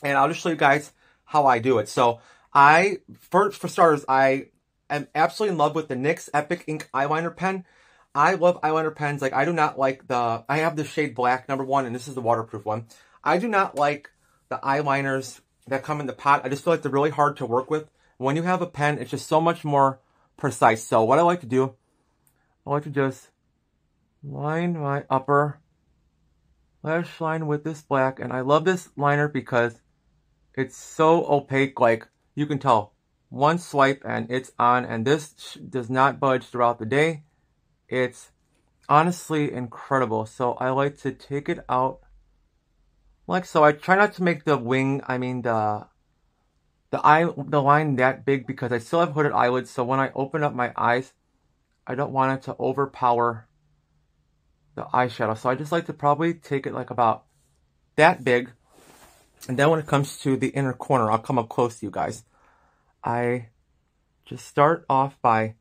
And I'll just show you guys how I do it. So for starters, I am absolutely in love with the NYX Epic Ink eyeliner pen. I love eyeliner pens. Like, I do not like I have the shade black, #1, and this is the waterproof one. I do not like the eyeliners that come in the pot. I just feel like they're really hard to work with. When you have a pen, it's just so much more precise. So what I like to do, I like to just line my upper lash line with this black. And I love this liner because it's so opaque. Like, you can tell one swipe and it's on. And this does not budge throughout the day. It's honestly incredible. So I like to take it out like so. I try not to make the wing, the line that big because I still have hooded eyelids. So when I open up my eyes, I don't want it to overpower the eyeshadow. So I just like to probably take it like about that big. And then when it comes to the inner corner, I'll come up close to you guys. I just start off by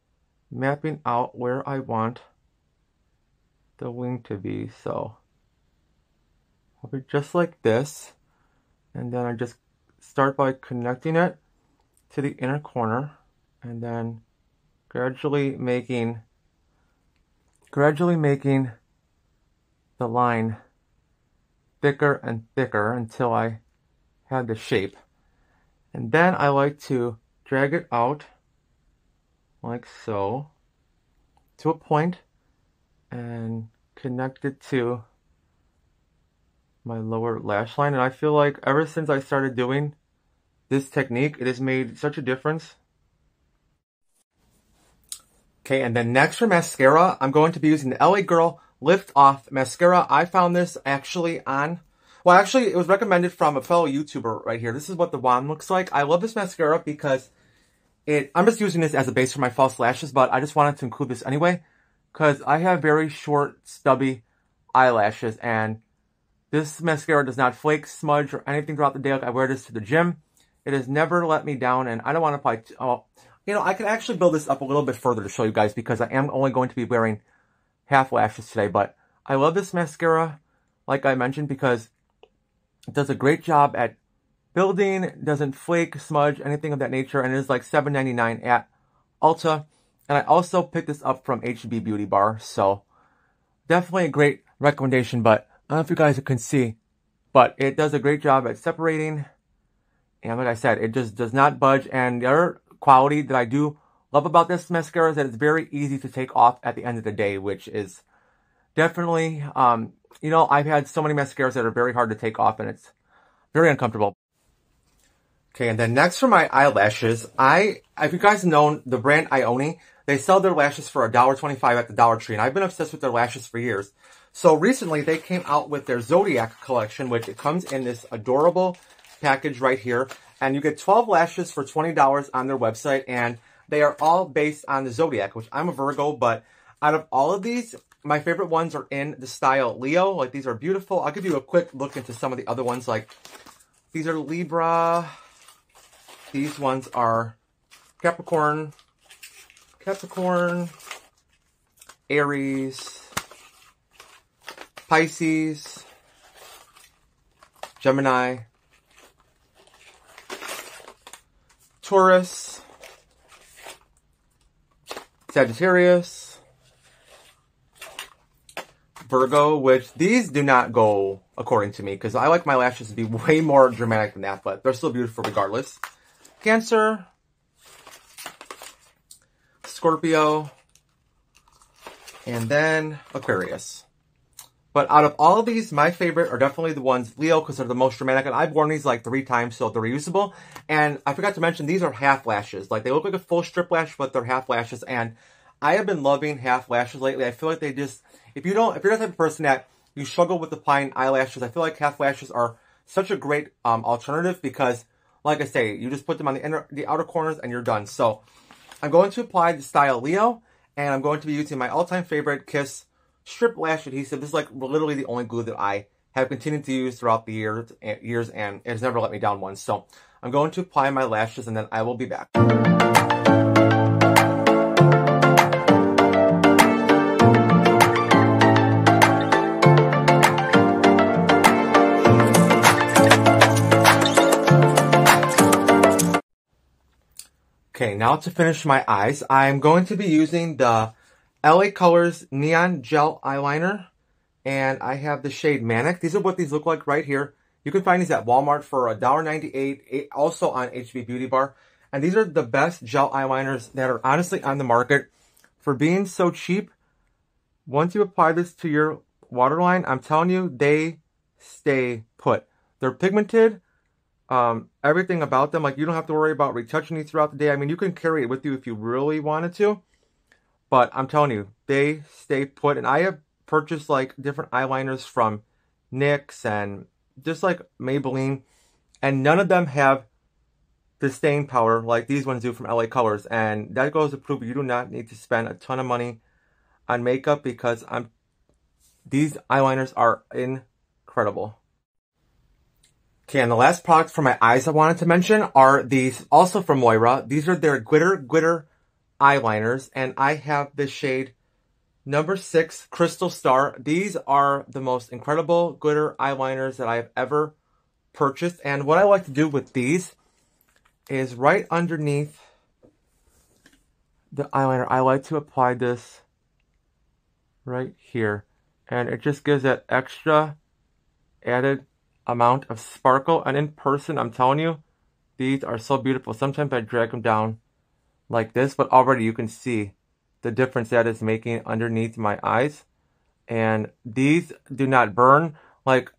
mapping out where I want the wing to be. So I'll be just like this. And then I just start by connecting it to the inner corner. And then gradually making the line thicker and thicker until I have the shape. And then I like to drag it out like so to a point and connect it to my lower lash line. And I feel like ever since I started doing this technique, it has made such a difference. Okay, and then next for mascara, I'm going to be using the LA Girl Lift Off Mascara. I found this actually on, well, actually, it was recommended from a fellow YouTuber right here. This is what the wand looks like. I love this mascara because I'm just using this as a base for my false lashes, but I just wanted to include this anyway because I have very short, stubby eyelashes, and this mascara does not flake, smudge, or anything throughout the day. Like, I wear this to the gym. It has never let me down, and I don't want to apply, I can actually build this up a little bit further to show you guys because I am only going to be wearing half lashes today. But I love this mascara, like I mentioned, because it does a great job at building, doesn't flake, smudge, anything of that nature, and it is like $7.99 at Ulta. And I also picked this up from HB Beauty Bar, so definitely a great recommendation. But I don't know if you guys can see, but it does a great job at separating. And like I said, it just does not budge. And the other quality that I do love about this mascara is that it's very easy to take off at the end of the day, which is definitely, I've had so many mascaras that are very hard to take off, and it's very uncomfortable. Okay, and then next for my eyelashes, if you guys know the brand Ioni, they sell their lashes for $1.25 at the Dollar Tree, and I've been obsessed with their lashes for years. So recently, they came out with their Zodiac collection, which it comes in this adorable package right here. And you get 12 lashes for $20 on their website, and they are all based on the Zodiac, which I'm a Virgo, but out of all of these, my favorite ones are in the style Leo. Like, these are beautiful. I'll give you a quick look into some of the other ones. Like, these are Libra. These ones are Capricorn, Aries, Pisces, Gemini, Taurus, Sagittarius, Virgo, which these do not go according to me because I like my lashes to be way more dramatic than that, but they're still beautiful regardless. Cancer, Scorpio, and then Aquarius. But out of all of these, my favorite are definitely the ones Leo because they're the most dramatic. And I've worn these like 3 times, so they're reusable. And I forgot to mention, these are half lashes. Like, they look like a full strip lash, but they're half lashes. And I have been loving half lashes lately. I feel like they just, if you're the type of person that you struggle with applying eyelashes, I feel like half lashes are such a great alternative because, like I say, you just put them on the outer corners and you're done. So I'm going to apply the style Leo, and I'm going to be using my all-time favorite Kiss strip lash adhesive. This is like literally the only glue that I have continued to use throughout the years, and it has never let me down once. So I'm going to apply my lashes, and then I will be back. Okay, now to finish my eyes, I'm going to be using the LA Colors Neon Gel Eyeliner. And I have the shade Manic. These are what these look like right here. You can find these at Walmart for $1.98, also on HB Beauty Bar. And these are the best gel eyeliners that are honestly on the market. For being so cheap, once you apply this to your waterline, I'm telling you, they stay put. They're pigmented. Everything about them, like you don't have to worry about retouching these throughout the day. I mean, you can carry it with you if you really wanted to. But I'm telling you, they stay put. And I have purchased like different eyeliners from NYX and just like Maybelline, and none of them have the staying power like these ones do from LA Colors. And that goes to prove you do not need to spend a ton of money on makeup, because these eyeliners are incredible. Okay, and the last product for my eyes I wanted to mention are these, also from Moira. These are their glitter eyeliners, and I have the shade number 6 Crystal Star. These are the most incredible glitter eyeliners that I have ever purchased. And what I like to do with these is right underneath the eyeliner, I like to apply this right here. And it just gives that extra added amount of sparkle. And in person, I'm telling you, these are so beautiful. Sometimes I drag them down like this, but already you can see the difference that is making underneath my eyes. And these do not burn. Like,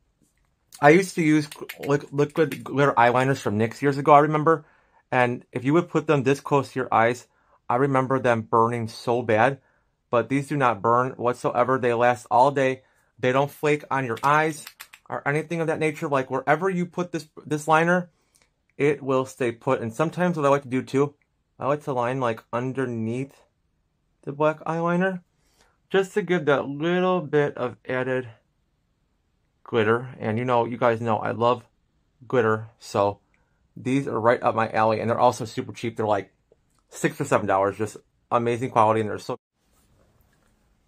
I used to use liquid glitter eyeliners from NYX years ago, I remember. And if you would put them this close to your eyes, I remember them burning so bad. But these do not burn whatsoever. They last all day. They don't flake on your eyes or anything of that nature. Like, wherever you put this liner, it will stay put. And sometimes what I like to do too, I like to line like underneath the black eyeliner, just to give that little bit of added glitter. And you guys know I love glitter, so these are right up my alley. And they're also super cheap. They're like $6 or $7, just amazing quality, and they're so...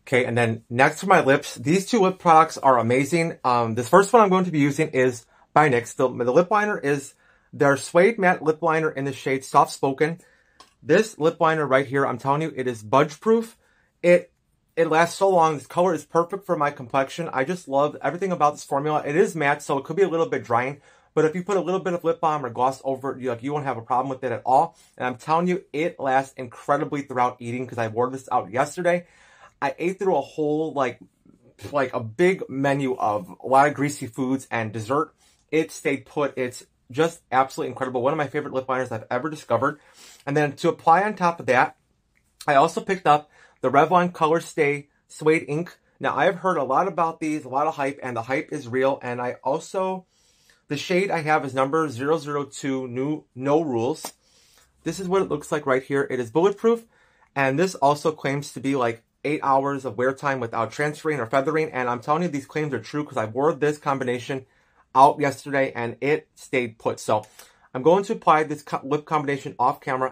Okay, and then next to my lips, these two lip products are amazing. This first one I'm going to be using is by NYX. The lip liner is their Suede Matte Lip Liner in the shade Soft Spoken. This lip liner right here, I'm telling you, it is budge proof. It lasts so long. This color is perfect for my complexion. I just love everything about this formula. It is matte, so it could be a little bit drying. But if you put a little bit of lip balm or gloss over it, you won't have a problem with it at all. And I'm telling you, it lasts incredibly throughout eating, because I wore this out yesterday. I ate through a whole, like a big menu of a lot of greasy foods and dessert. It stayed put. It's just absolutely incredible. One of my favorite lip liners I've ever discovered. And then to apply on top of that, I also picked up the Revlon Color Stay Suede Ink. Now, I have heard a lot about these, a lot of hype, and the hype is real. And I also, the shade I have is number 002 No Rules. This is what it looks like right here. It is bulletproof. And this also claims to be like 8 hours of wear time without transferring or feathering. And I'm telling you, these claims are true, because I wore this combination out yesterday and it stayed put. So I'm going to apply this lip combination off camera.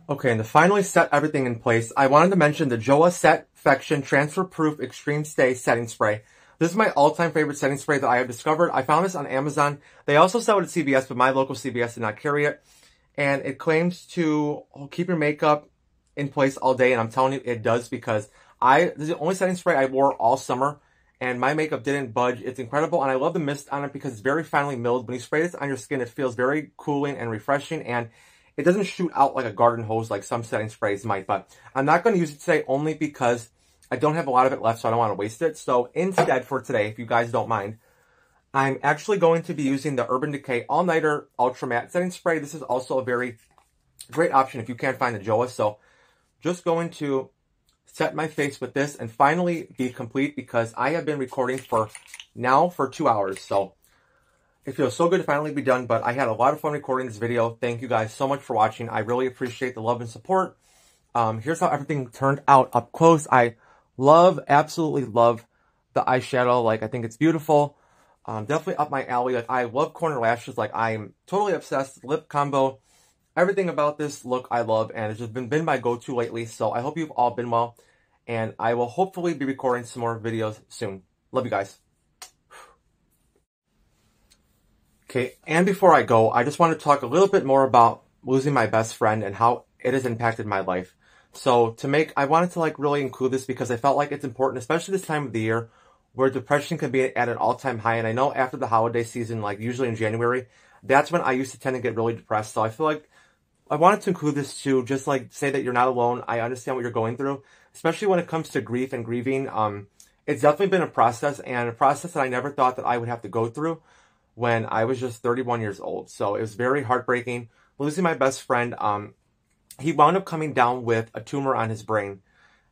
Okay, and to finally set everything in place, I wanted to mention the Joa Setfection Transfer Proof Extreme Stay Setting Spray. This is my all-time favorite setting spray that I have discovered. I found this on Amazon. They also sell it at CVS, but my local CVS did not carry it. And it claims to keep your makeup in place all day, and I'm telling you, it does, because this is the only setting spray I wore all summer, and my makeup didn't budge. It's incredible, and I love the mist on it because it's very finely milled. When you spray this on your skin, it feels very cooling and refreshing, and it doesn't shoot out like a garden hose like some setting sprays might. But I'm not going to use it today, only because I don't have a lot of it left, so I don't want to waste it. So instead, for today, if you guys don't mind, I'm actually going to be using the Urban Decay All Nighter Ultra Matte Setting Spray. This is also a very great option if you can't find the Joa. So just going to set my face with this and finally be complete, because I have been recording for 2 hours. So it feels so good to finally be done, but I had a lot of fun recording this video. Thank you guys so much for watching. I really appreciate the love and support. Here's how everything turned out up close. I absolutely love the eyeshadow. Like, I think it's beautiful. Definitely up my alley. Like, I love corner lashes. Like, I'm totally obsessed. Lip combo. Everything about this look I love, and it's just been my go-to lately. So I hope you've all been well, and I will hopefully be recording some more videos soon. Love you guys. Okay, and before I go, I just want to talk a little bit more about losing my best friend and how it has impacted my life. So I wanted to like really include this because I felt like it's important, especially this time of the year where depression can be at an all-time high. And I know after the holiday season, like usually in January, that's when I used to tend to get really depressed. So I feel like I wanted to include this too, just like say that you're not alone. I understand what you're going through, especially when it comes to grief and grieving. It's definitely been a process, and a process that I never thought that I would have to go through when I was just 31 years old. So it was very heartbreaking losing my best friend. He wound up coming down with a tumor on his brain,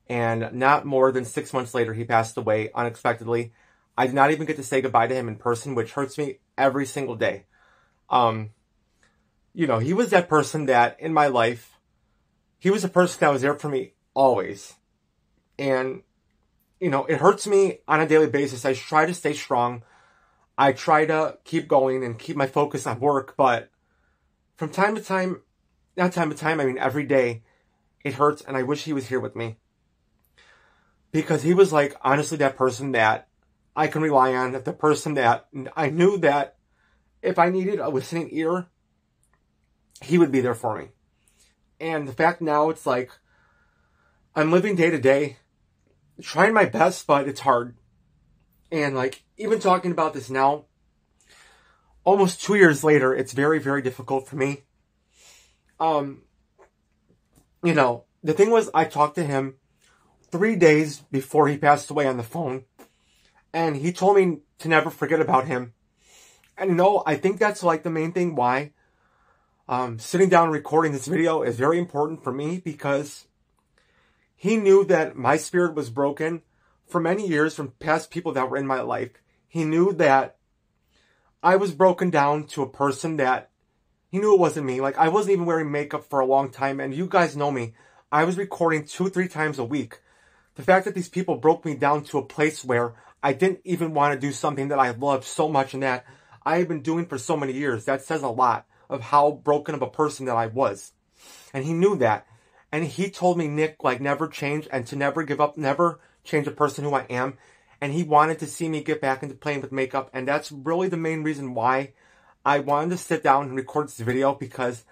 and not more than 6 months later, he passed away unexpectedly. I did not even get to say goodbye to him in person, which hurts me every single day. You know, he was that person that in my life, he was a person that was there for me always. And, you know, it hurts me on a daily basis. I try to stay strong. I try to keep going and keep my focus on work, but from time to time, not time to time, I mean every day, it hurts, and I wish he was here with me. Because he was like, honestly, that person that I can rely on, the person that I knew that if I needed a listening ear, he would be there for me. And the fact now, it's like, I'm living day to day, trying my best, but it's hard. And like, even talking about this now, almost 2 years later, it's very, very difficult for me. You know, the thing was, I talked to him 3 days before he passed away on the phone, and he told me to never forget about him. And you know, I think that's like the main thing why sitting down and recording this video is very important for me, because he knew that my spirit was broken for many years from past people that were in my life. He knew that I was broken down to a person that he knew it wasn't me. Like, I wasn't even wearing makeup for a long time, and you guys know me. I was recording 2-3 times a week. The fact that these people broke me down to a place where I didn't even want to do something that I loved so much and that I had been doing for so many years, that says a lot of how broken of a person that I was. And he knew that. And he told me, Nick, like, never change and to never give up, never change the person who I am. And he wanted to see me get back into playing with makeup. And that's really the main reason why I wanted to sit down and record this video, because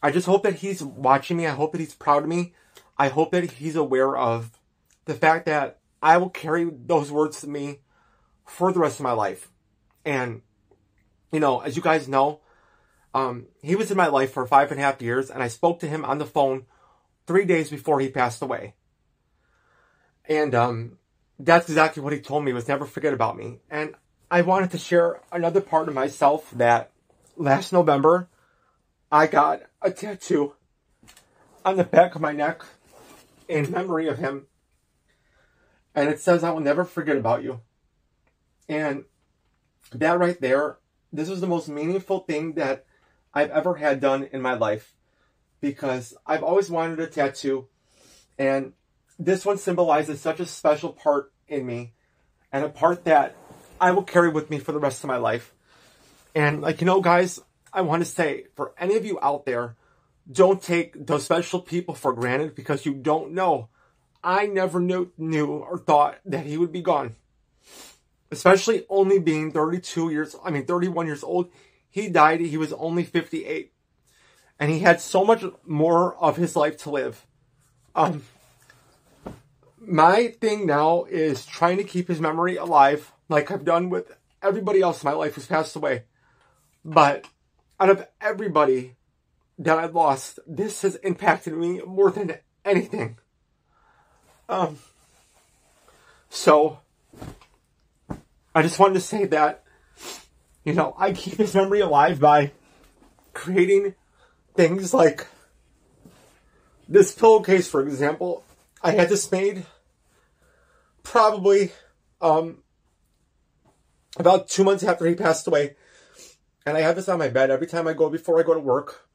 I just hope that he's watching me. I hope that he's proud of me. I hope that he's aware of the fact that I will carry those words to me for the rest of my life. And, you know, as you guys know, he was in my life for 5.5 years, and I spoke to him on the phone 3 days before he passed away. And that's exactly what he told me, was never forget about me. And I wanted to share another part of myself that last November, I got a tattoo on the back of my neck in memory of him. And it says, I will never forget about you. And that right there, this was the most meaningful thing that I've ever had done in my life, because I've always wanted a tattoo, and this one symbolizes such a special part in me, and a part that I will carry with me for the rest of my life. And like, you know, guys, I want to say, for any of you out there, don't take those special people for granted, because you don't know. I never knew or thought that he would be gone. Especially only being 31 years old. He died, he was only 58. And he had so much more of his life to live. My thing now is trying to keep his memory alive, like I've done with everybody else in my life who's passed away. But out of everybody that I've lost, this has impacted me more than anything. So I just wanted to say that, you know, I keep his memory alive by creating things like this pillowcase, for example. I had this made probably about 2 months after he passed away. And I have this on my bed every time before I go to work.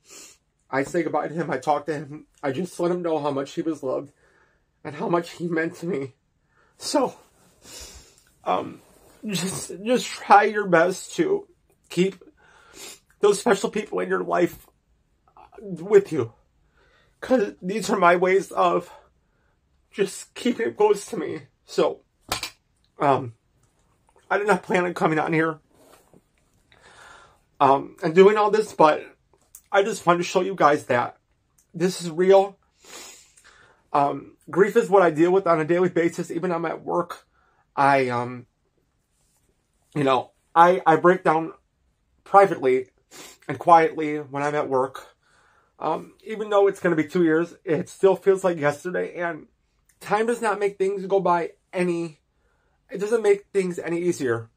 I say goodbye to him. I talk to him. I just let him know how much he was loved and how much he meant to me. So, just try your best to keep those special people in your life with you. Because these are my ways of just keeping it close to me. So, I did not plan on coming on here and doing all this, but I just wanted to show you guys that this is real. Grief is what I deal with on a daily basis. Even when I'm at work, I break down privately and quietly when I'm at work. Even though it's going to be 2 years, it still feels like yesterday, and time does not make things go by it doesn't make things any easier.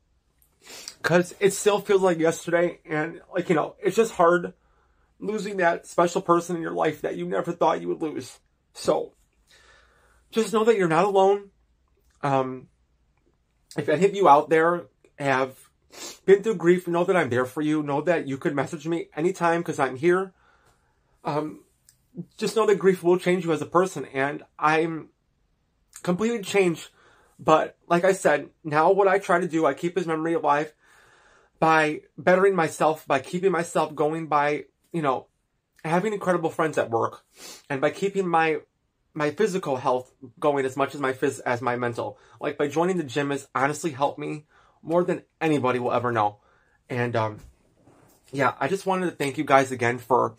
Because it still feels like yesterday, and it's just hard losing that special person in your life that you never thought you would lose. So, just know that you're not alone. If any of you out there have been through grief, know that I'm there for you. Know that you could message me anytime because I'm here. Just know that grief will change you as a person, and I'm completely changed. But like I said, now what I try to do, I keep his memory alive by bettering myself, by keeping myself going, by having incredible friends at work, and by keeping my physical health going as much as my mental. Like, by joining the gym has honestly helped me more than anybody will ever know. And yeah, I just wanted to thank you guys again for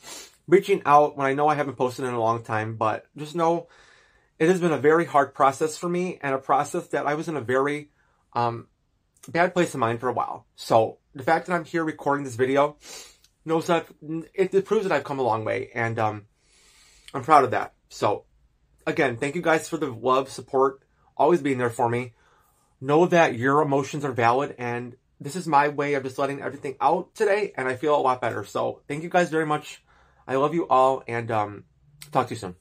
reaching out when I know I haven't posted in a long time, but just know it has been a very hard process for me, and a process that I was in a very bad place of mind for a while. So the fact that I'm here recording this video knows that it proves that I've come a long way, and I'm proud of that. So again, thank you guys for the love, support, always being there for me. Know that your emotions are valid, and this is my way of just letting everything out today, and I feel a lot better. So thank you guys very much. I love you all, and talk to you soon.